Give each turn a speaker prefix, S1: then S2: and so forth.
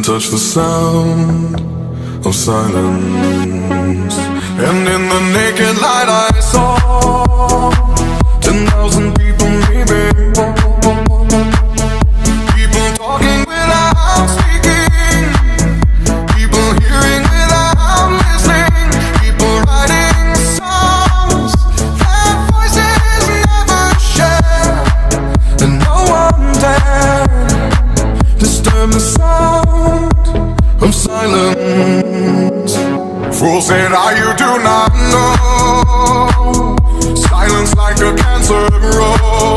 S1: couldn't touch the sound of silence. And in the naked light I saw 10,000 people maybe, people talking without speaking, people hearing without listening, people writing songs that voices never share, and no one dared disturb the sound of silence. Fool said, you do not know. Silence like a cancer grows.